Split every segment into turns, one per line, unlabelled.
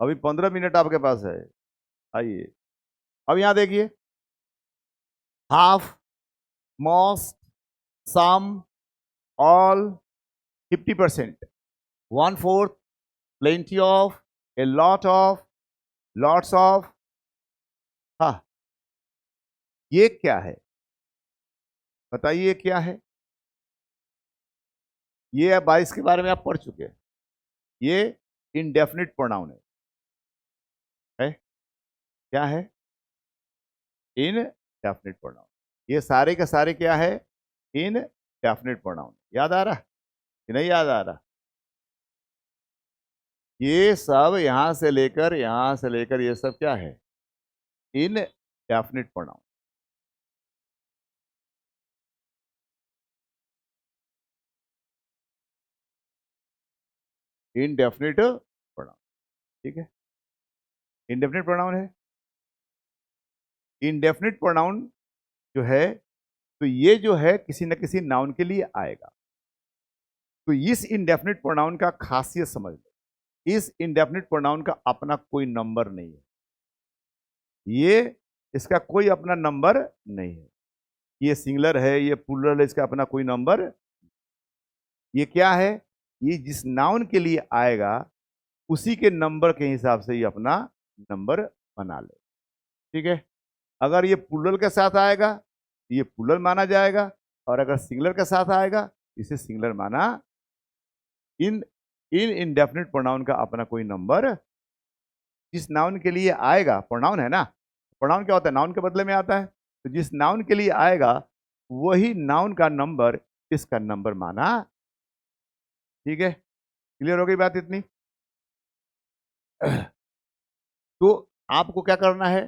अभी 15 मिनट आपके पास है। आइए, अब यहां देखिए, half, most, some, all, 50%, 1/4, plenty of, a lot of, lots of. हाँ, ये क्या है बताइए, क्या है ये? 22 के बारे में आप पढ़ चुके हैं। ये इनडेफिनिट प्रोनाउन है? क्या है? Indefinite pronoun. ये सारे के सारे क्या है? Indefinite pronoun. याद आ रहा कि नहीं याद आ रहा? ये सब यहां से लेकर ये सब क्या है? Indefinite pronoun. इनडेफिनिट प्रोनाउन, ठीक है? इनडेफिनिट प्रोनाउन है। इनडेफिनिट प्रोनाउन जो है, तो ये जो है किसी न किसी नाउन के लिए आएगा। तो इस इंडेफिनिट प्रोनाउन का खासियत समझ लो। इस इंडेफिनिट प्रोनाउन का अपना कोई नंबर नहीं है। ये इसका कोई अपना नंबर नहीं है। ये सिंगुलर है, ये प्लूरल है, इसका अपना कोई नंबर। ये क्या है? ये जिस नाउन के लिए आएगा उसी के नंबर के हिसाब से ये अपना नंबर बना ले, ठीक है? अगर ये प्लूरल के साथ आएगा तो ये प्लूरल माना जाएगा, और अगर सिंगुलर के साथ आएगा इसे सिंगुलर माना। इन इन इंडेफिनिट प्रोनाउन का अपना कोई नंबर, जिस नाउन के लिए आएगा, प्रोनाउन है ना, प्रोनाउन क्या होता है? नाउन के बदले में आता है। तो जिस नाउन के लिए आएगा वही नाउन का नंबर इसका नंबर माना, ठीक है? क्लियर हो गई बात इतनी? तो आपको क्या करना है?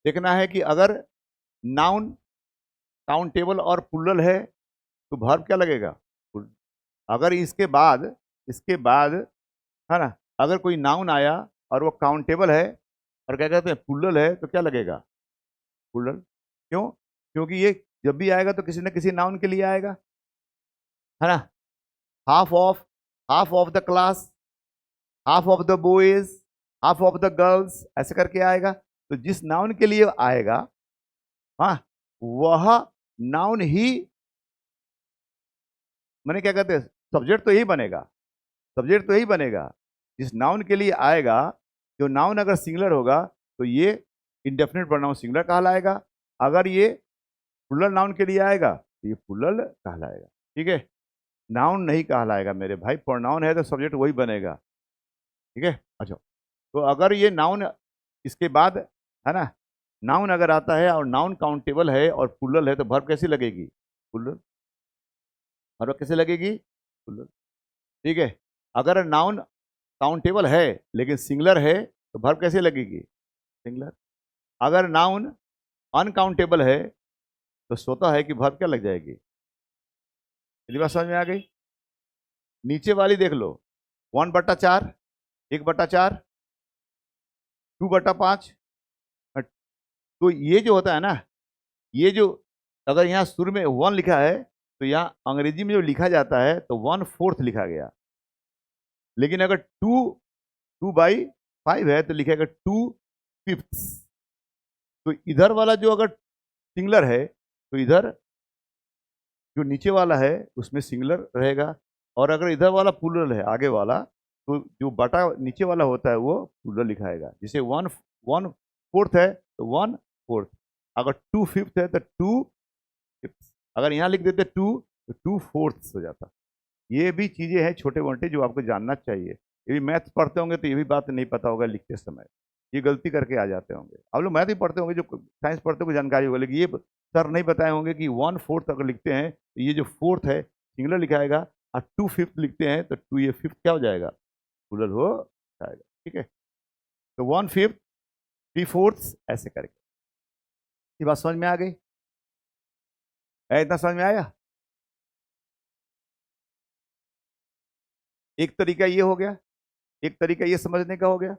देखना है कि अगर नाउन काउंटेबल और प्लूरल है तो वर्ब क्या लगेगा? अगर इसके बाद है ना, अगर कोई नाउन आया और वो काउंटेबल है और क्या कहते हैं प्लूरल है, तो क्या लगेगा? प्लूरल। क्यों? क्योंकि ये जब भी आएगा तो किसी न किसी नाउन के लिए आएगा, है ना? Half of, half of the class, half of the boys, half of the girls, ऐसे करके आएगा। तो जिस नाउन के लिए आएगा, हाँ, वह नाउन ही, मैंने क्या कहते हैं, सब्जेक्ट तो यही बनेगा। सब्जेक्ट तो यही बनेगा जिस नाउन के लिए आएगा। जो नाउन अगर सिंगुलर होगा तो ये इंडेफिनिट प्रोनाउन सिंगुलर कहलाएगा। अगर ये प्लूरल नाउन के लिए आएगा तो ये प्लूरल कहलाएगा, ठीक है? नाउन नहीं कहलाएगा मेरे भाई। प्रोनाउन है तो सब्जेक्ट वही बनेगा, ठीक है? अच्छा, तो अगर ये नाउन इसके बाद, है ना, नाउन अगर आता है और नाउन काउंटेबल है और प्लूरल है तो वर्ब कैसी लगेगी? प्लूरल। वर्ब कैसे लगेगी? प्लूरल, ठीक है? अगर नाउन काउंटेबल है लेकिन सिंगुलर है तो वर्ब कैसे लगेगी? सिंगुलर। अगर नाउन अनकाउंटेबल है तो स्वतः है कि वर्ब क्या लग जाएगी? मेरी बात समझ में आ गई? नीचे वाली देख लो, 1/4, 1/4, 2/5। तो ये जो होता है ना, ये जो, अगर यहाँ शुरू में 1 लिखा है तो यहाँ अंग्रेजी में जो लिखा जाता है तो 1/4 लिखा गया। लेकिन अगर 2/5 है तो लिखेगा 2/5। तो इधर वाला जो अगर सिंगुलर है तो इधर जो नीचे वाला है उसमें सिंगुलर रहेगा, और अगर इधर वाला प्लूरल है आगे वाला तो जो बटा नीचे वाला होता है वो प्लूरल लिखाएगा। जैसे 1/4 है तो 1/4, अगर 2/5 है तो 2/5, अगर यहाँ लिख देते 2 तो 2/4 हो जाता। ये भी चीजें हैं छोटे मोटे जो आपको जानना चाहिए। ये भी मैथ पढ़ते होंगे तो ये भी बात नहीं पता होगा लिखते समय, ये गलती करके आ जाते होंगे। आप लोग मैथ ही पढ़ते होंगे, जो साइंस पढ़ते होंगे जानकारी होगी, लेकिन ये सर नहीं बताए होंगे कि 1/4 अगर लिखते हैं तो ये जो फोर्थ है सिंगुलर लिखाएगा, और 2/5 लिखते हैं तो 2 ये फिफ्थ क्या हो जाएगा? प्लूरल हो जाएगा, ठीक है? तो 1/5, 3/4 ऐसे करके। ये बात समझ में आ गई? इतना समझ में आया? एक तरीका ये हो गया, एक तरीका ये समझने का हो गया।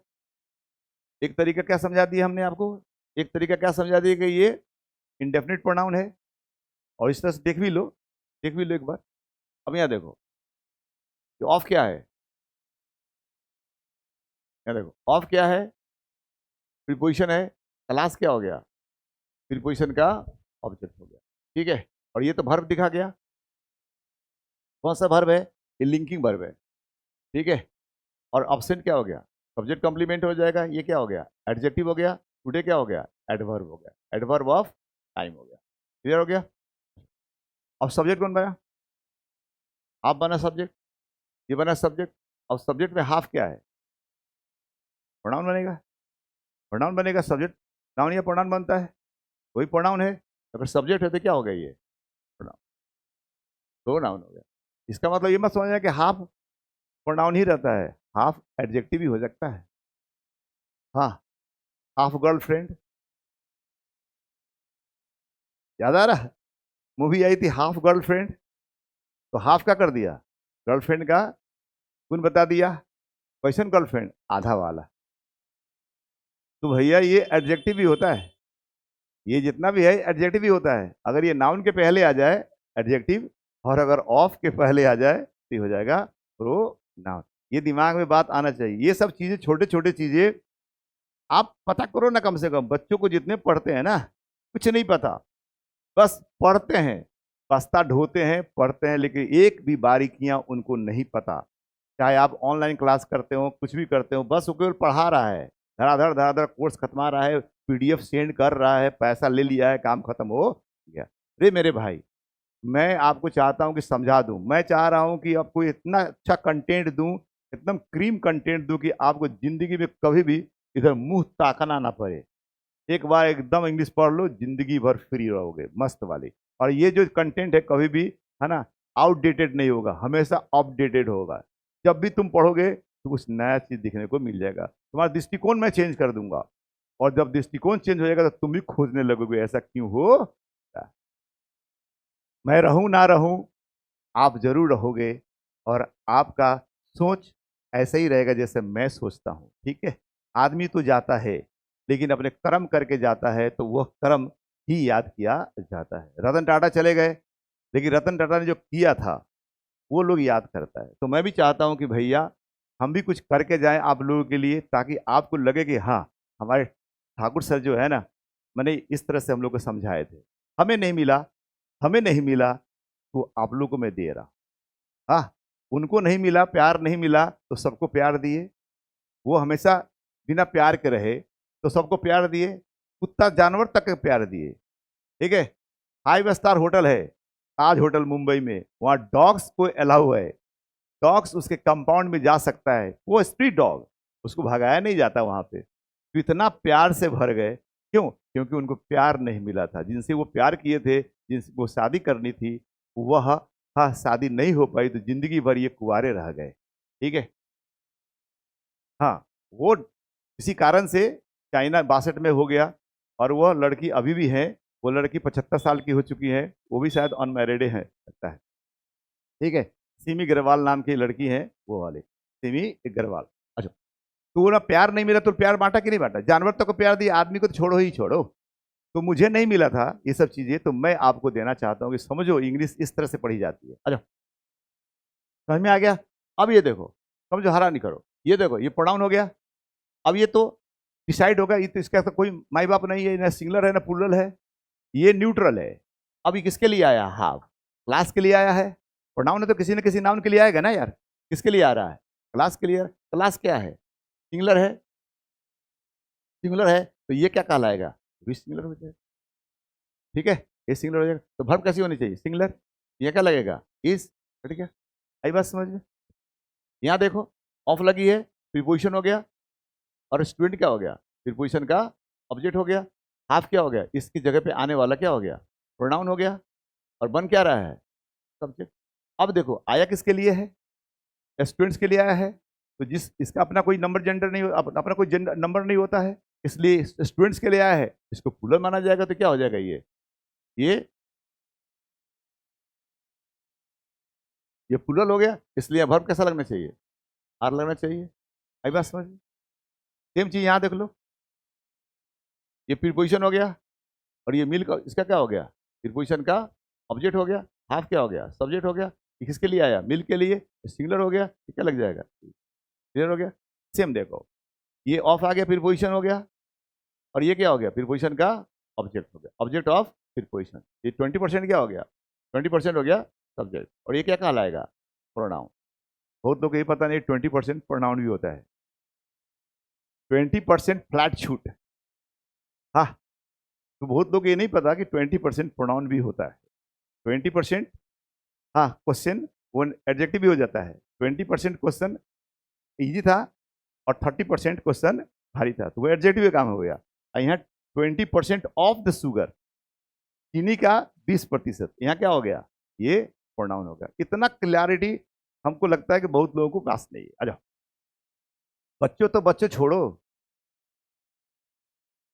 एक तरीका क्या समझा दिया हमने आपको? एक तरीका क्या समझा दिया कि ये इंडेफिनिट प्रोनाउन है, और इस तरह से देख भी लो, देख भी लो एक बार। अब यहाँ देखो, ये ऑफ क्या है? यहाँ देखो, ऑफ क्या है? प्रीपोजिशन है। क्लास क्या हो गया? प्रीपोजिशन का ऑब्जेक्ट हो गया। ठीक है, और ये तो वर्ब दिखा गया। कौन सा वर्ब है? ये लिंकिंग वर्ब है। ठीक है, और ऑब्सेंट क्या हो गया? सब्जेक्ट कॉम्प्लीमेंट हो जाएगा। ये क्या हो गया? एडजेक्टिव हो गया। टुडे क्या हो गया? एडवर्ब हो गया। एडवर्ब ऑफ टाइम हो गया। क्लियर हो गया? अब सब्जेक्ट कौन बना? आप बना सब्जेक्ट, ये बना सब्जेक्ट। अब सब्जेक्ट में हाफ क्या है? प्रोनाउन बनेगा। प्रोनाउन बनेगा सब्जेक्ट। नाउन या प्रोनाउन बनता है? वही प्रोनाउन है। अगर सब्जेक्ट है तो क्या हो गया? ये प्रोनाउन, दो नाउन हो गया। इसका मतलब ये मत समझना कि हाफ प्रोनाउन ही रहता है, हाफ एडजेक्टिव भी हो सकता है। हाँ, हाफ गर्लफ्रेंड, याद आ रहा है? मूवी आई थी हाफ गर्लफ्रेंड, तो हाफ का कर दिया, गर्लफ्रेंड का गुण बता दिया। क्वेश्चन गर्लफ्रेंड आधा वाला, तो भैया ये एडजेक्टिव भी होता है। ये जितना भी है एडजेक्टिव भी होता है। अगर ये नाउन के पहले आ जाए एडजेक्टिव, और अगर ऑफ के पहले आ जाए तो ये हो जाएगा प्रोनाउन। ये दिमाग में बात आना चाहिए। ये सब चीजें, छोटे छोटे चीजें आप पता करो ना। कम से कम बच्चों को जितने पढ़ते हैं ना, कुछ नहीं पता, बस पढ़ते हैं, बस्ता ढोते हैं, पढ़ते हैं, लेकिन एक भी बारीकियां उनको नहीं पता। चाहे आप ऑनलाइन क्लास करते हो, कुछ भी करते हो, बस वो केवल पढ़ा रहा है, धड़ाधड़ धड़ाधड़ कोर्स खत्मा रहा है, पीडीएफ सेंड कर रहा है, पैसा ले लिया है, काम खत्म हो गया। अरे मेरे भाई, मैं आपको चाहता हूं कि समझा दूं। मैं चाह रहा हूं कि आपको इतना अच्छा कंटेंट दूं, एकदम क्रीम कंटेंट दूं कि आपको जिंदगी में कभी भी इधर मुंह ताकना ना पड़े। एक बार एकदम इंग्लिश पढ़ लो, जिंदगी भर फ्री रहोगे, मस्त वाली। और ये जो कंटेंट है कभी भी, है ना, आउटडेटेड नहीं होगा, हमेशा अपडेटेड होगा। जब भी तुम पढ़ोगे तो कुछ नया चीज दिखने को मिल जाएगा। तुम्हारा दृष्टिकोण मैं चेंज कर दूंगा, और जब दृष्टिकोण चेंज हो जाएगा तो तुम भी खोजने लगोगे ऐसा क्यों हो। मैं रहूं ना रहूं, आप जरूर रहोगे, और आपका सोच ऐसा ही रहेगा जैसे मैं सोचता हूं। ठीक है, आदमी तो जाता है, लेकिन अपने कर्म करके जाता है, तो वह कर्म ही याद किया जाता है। रतन टाटा चले गए, लेकिन रतन टाटा ने जो किया था वो लोग याद करता है। तो मैं भी चाहता हूं कि भैया हम भी कुछ करके जाएं आप लोगों के लिए, ताकि आपको लगे कि हाँ, हमारे ठाकुर सर जो है ना, मैंने इस तरह से हम लोग को समझाए थे, हमें नहीं मिला, हमें नहीं मिला, तो आप लोगों को मैं दे रहा हूं। हाँ, उनको नहीं मिला, प्यार नहीं मिला, तो सबको प्यार दिए। वो हमेशा बिना प्यार के रहे, तो सबको प्यार दिए। कुत्ता जानवर तक के प्यार दिए। ठीक है, 5 स्टार होटल है ताज होटल मुंबई में, वहाँ डॉग्स को अलाउ है। डॉग्स उसके कंपाउंड में जा सकता है, वो स्ट्रीट डॉग, उसको भगाया नहीं जाता वहां पे। तो इतना प्यार से भर गए, क्यों? क्योंकि उनको प्यार नहीं मिला था। जिनसे वो प्यार किए थे, जिनसे वो शादी करनी थी, वह, हाँ, शादी नहीं हो पाई, तो जिंदगी भर ये कुंवारे रह गए। ठीक है, हाँ, वो किसी कारण से चाइना 62 में हो गया, और वह लड़की अभी भी है। वो लड़की 75 साल की हो चुकी है, वो भी शायद अनमैरिड है लगता है। ठीक है, सिमी अग्रवाल नाम की लड़की है, वो वाले सिमी अग्रवाल। अच्छा, तो ना प्यार नहीं मिला तो प्यार बांटा कि नहीं बांटा? जानवर तक को प्यार दिया, आदमी को तो छोड़ो ही छोड़ो। तो मुझे नहीं मिला था ये सब चीजें, तो मैं आपको देना चाहता हूँ कि समझो, इंग्लिश इस तरह से पढ़ी जाती है। अच्छा, समझ में आ गया? अब ये देखो, समझो, हरा नहीं करो। ये देखो, ये प्रोनाउन हो गया। अब ये तो डिसाइड होगा, ये तो इसका तो कोई माई बाप नहीं है, ना सिंगुलर है ना प्लूरल है, ये न्यूट्रल है। अब ये किसके लिए आया? हाफ क्लास के लिए आया है। प्रोनाउन है तो किसी न किसी नाउन के लिए आएगा ना यार। किसके लिए आ रहा है? क्लास के लिए। क्लास क्या है? सिंगुलर है। सिंगुलर है तो ये क्या कहलाएगा? भी सिंगुलर हो जाएगा। ठीक है, ये सिंगुलर हो जाएगा, तो वर्ब कैसी होनी चाहिए? सिंगुलर। ये क्या लगेगा? इज। ठीक है, आई बात समझ में? यहाँ देखो, ऑफ लगी है, प्रीपोजिशन हो गया, और स्टूडेंट क्या हो गया? प्रीपोजिशन का ऑब्जेक्ट हो गया। हाफ क्या हो गया? इसकी जगह पे आने वाला क्या हो गया? प्रोनाउन हो गया। और बन क्या रहा है? सब्जेक्ट। अब देखो, आया किसके लिए है? स्टूडेंट्स के लिए आया है। तो जिस इसका अपना कोई नंबर जेंडर नहीं अपना कोई जेंडर नंबर नहीं होता है, इसलिए स्टूडेंट्स के लिए आया है, इसको प्लूरल माना जाएगा, तो क्या हो जाएगा? ये प्लूरल हो गया, इसलिए वर्ब कैसा लगना चाहिए? आर लगना चाहिए। आई बात समझ में? सेम चीज यहाँ देख लो, ये प्रीपोजिशन हो गया, और ये मिल का इसका क्या हो गया? प्रीपोजिशन का ऑब्जेक्ट हो गया। हाफ क्या हो गया? सब्जेक्ट हो गया। ये किसके लिए आया? मिल के लिए। सिंगुलर हो गया, ये क्या लग जाएगा? क्लियर हो गया? सेम देखो, ये ऑफ आ गया प्रीपोजिशन हो गया, और ये क्या हो गया प्रीपोजिशन का ऑब्जेक्ट हो गया, ऑब्जेक्ट ऑफ प्रीपोजिशन। ये 20% क्या हो गया, 20% हो गया सब्जेक्ट, और ये क्या कहलाएगा प्रोनाउन। बहुत लोग को ये पता नहीं 20% प्रोनाउन भी होता है, 20% फ्लैट शूट। हाँ, तो बहुत लोग ये नहीं पता कि 20% प्रोनाउन भी होता है। 20% हाँ क्वेश्चन वो एडजेक्टिव भी हो जाता है। 20% क्वेश्चन इजी था और 30% क्वेश्चन भारी था, तो वो एडजेक्टिव काम हो गया। और यहाँ 20% ऑफ द शुगर, चीनी का 20%, यहाँ क्या हो गया, ये प्रोनाउन हो गया। इतना क्लैरिटी हमको लगता है कि बहुत लोगों को पास नहीं है। आ जाओ बच्चों, तो बच्चों छोड़ो,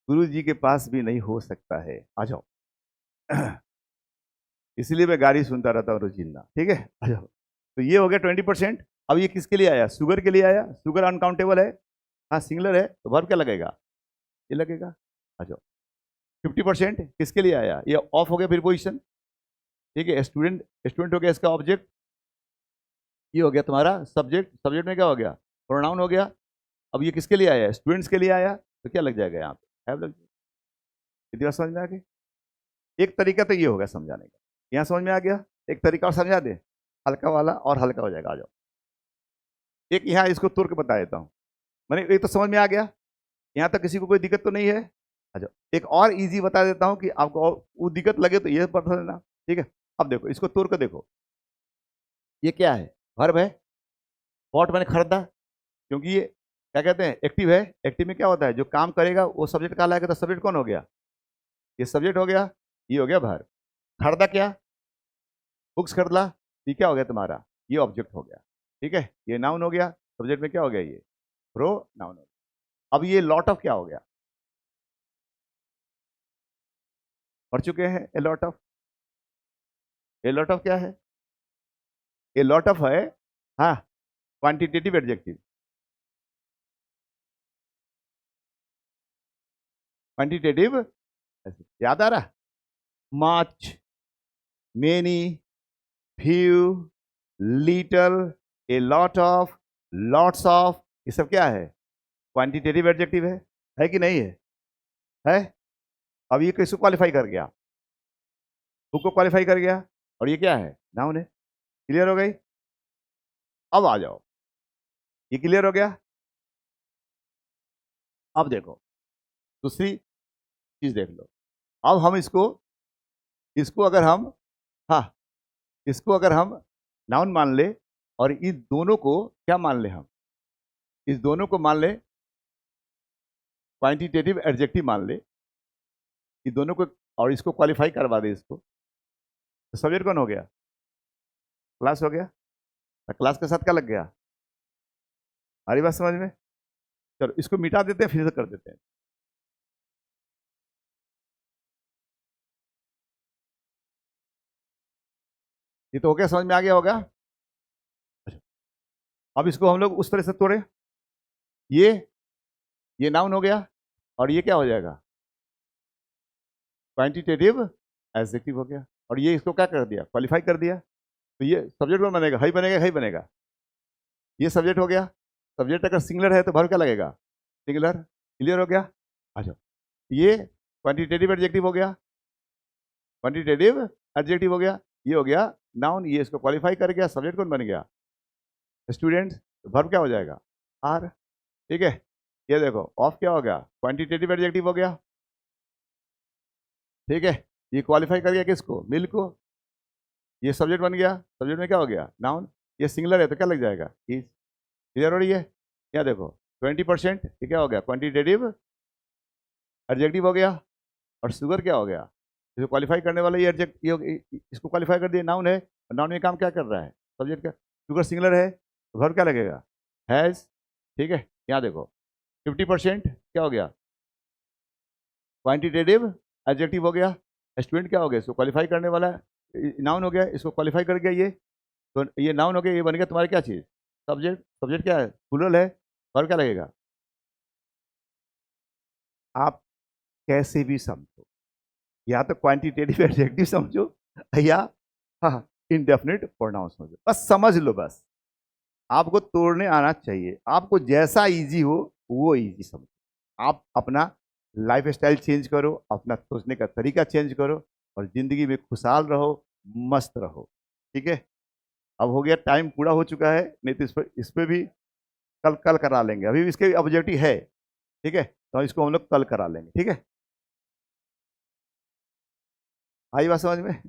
गुरु जी के पास भी नहीं हो सकता है। आ जाओ इसलिए मैं गाड़ी सुनता रहता हूँ रोजिंदा, ठीक है। आ जाओ, तो ये हो गया 20%। अब ये किसके लिए आया, शुगर के लिए आया। शुगर अनकाउंटेबल है, हाँ सिंगुलर है, तो वर्ब क्या लगेगा, ये लगेगा। आ जाओ 50% किसके लिए आया, ये ऑफ हो गया प्रीपोजिशन, ठीक है। स्टूडेंट, स्टूडेंट हो गया इसका ऑब्जेक्ट, ये हो गया तुम्हारा सब्जेक्ट, सब्जेक्ट में क्या हो गया प्रोनाउन हो गया। अब ये किसके लिए आया, स्टूडेंट्स के लिए आया, तो क्या लग जाएगा यहाँ पे, हैव लग जाएगा। इतनी बात समझ में आ गई। एक तरीका तो ये होगा समझाने का, यहाँ समझ में आ गया। एक तरीका और समझा दे, हल्का वाला और हल्का हो जाएगा। आ जाओ एक यहाँ इसको तोड़ के बता देता हूँ, मैंने ये तो समझ में आ गया, यहाँ तक किसी को कोई दिक्कत तो नहीं है। आ जाओ एक और इजी बता देता हूँ कि आपको और वो दिक्कत लगे तो ये पढ़ लेना, ठीक है। अब देखो इसको तोड़ के देखो, ये क्या है, वर्ब है। वॉट मैंने खरीदा, क्योंकि ये क्या कहते हैं एक्टिव है। एक्टिव में क्या होता है, जो काम करेगा वो सब्जेक्ट कहलाएगा, तो सब्जेक्ट कौन हो गया, ये सब्जेक्ट हो गया, ये हो गया वर्ब। खरीदा क्या, बुक्स खरीदा, ये क्या हो गया तुम्हारा, ये ऑब्जेक्ट हो गया, ठीक है। ये नाउन हो गया, सब्जेक्ट में क्या हो गया, ये प्रो नाउन हो गया। अब ये लॉट ऑफ क्या हो गया, पढ़ चुके हैं ए lot of. A lot of क्या है, ए लॉट ऑफ है हाँ क्वांटिटेटिव एडजेक्टिव। क्वांटिटेटिव याद आ रहा, much, many, few, little, A lot of, lots of, ये सब क्या है क्वांटिटेटिव एडजेक्टिव है कि नहीं है। अब ये किसको क्वालिफाई कर गया, बुक को क्वालिफाई कर गया, और ये क्या है नाउन है। क्लियर हो गई। अब आ जाओ, ये क्लियर हो गया। अब देखो दूसरी चीज देख लो। अब हम इसको इसको अगर हम हाँ इसको अगर हम नाउन मान ले, और इस दोनों को क्या मान ले, हम इस दोनों को मान ले क्वांटिटेटिव एडजेक्टिव मान ले, इस दोनों को, और इसको क्वालिफाई करवा दे इसको, तो सब्जेक्ट कौन हो गया, क्लास हो गया। तो क्लास के साथ क्या लग गया, हमारी बात समझ में। चलो इसको मिटा देते हैं, फिर से कर देते हैं। ये तो हो गया, समझ में आ गया होगा। अच्छा, अब इसको हम लोग उस तरह से तोड़े, ये नाउन हो गया, और ये क्या हो जाएगा क्वांटिटेटिव एडजेक्टिव हो गया, और ये इसको क्या कर दिया, क्वालिफाई कर दिया। तो ये सब्जेक्ट में बनेगा, हाई बनेगा, हाई बनेगा। ये सब्जेक्ट हो गया, सब्जेक्ट अगर सिंगुलर है तो वर्ब क्या लगेगा, सिंगुलर। क्लियर हो गया। अच्छा, ये क्वांटिटेटिव एडजेक्टिव हो गया, क्वांटिटेटिव एडजेक्टिव हो गया, ये हो गया नाउन, ये इसको क्वालिफाई कर गया, सब्जेक्ट कौन बन गया, स्टूडेंट। वर्ब क्या हो जाएगा, आर, ठीक है। ये देखो ऑफ क्या हो गया, क्वांटिटेटिव एडजेक्टिव हो गया, ठीक है। ये क्वालिफाई कर गया किसको, मिल को, ये सब्जेक्ट बन गया, सब्जेक्ट में क्या हो गया नाउन, ये सिंगुलर है तो क्या लग जाएगा इज। क्लियर हो रही है। क्या देखो 20% ये क्या हो गया क्वांटिटेटिव एडजेक्टिव हो गया, और शुगर क्या हो गया, इसको क्वालिफाई करने वाला ये एडजेक्ट, ये इसको क्वालिफाई कर दिया, नाउन है, और नाउन में काम क्या कर रहा है सब्जेक्ट का। शुगर सिंगुलर है तो वर्ब क्या लगेगा, हैज़, ठीक है। यहाँ देखो 50% क्या हो गया क्वांटिटेटिव एडजेक्टिव हो गया, स्टूडेंट क्या हो गया, इसको क्वालिफाई करने वाला नाउन हो गया, इसको क्वालिफाई कर गया ये, तो ये नाउन हो गया, ये बन गया तुम्हारी क्या चीज़, सब्जेक्ट। सब्जेक्ट क्या है प्लूरल है, वर्ब क्या लगेगा। आप कैसे भी समझो, या तो क्वांटिटेटिव एडजेक्टिव समझो, या हाँ इंडेफिनिट प्रोनाउन समझो, बस समझ लो। बस आपको तोड़ने आना चाहिए, आपको जैसा इजी हो वो इजी समझो। आप अपना लाइफ स्टाइल चेंज करो, अपना सोचने का तरीका चेंज करो, और जिंदगी में खुशहाल रहो, मस्त रहो। ठीक है। अब हो गया, टाइम पूरा हो चुका है, नहीं तो इस पे भी कल कल करा लेंगे। अभी भी इसके ऑब्जेक्टिव है। ठीक है, तो इसको हम लोग कल करा लेंगे। ठीक है, आई बात समझ में?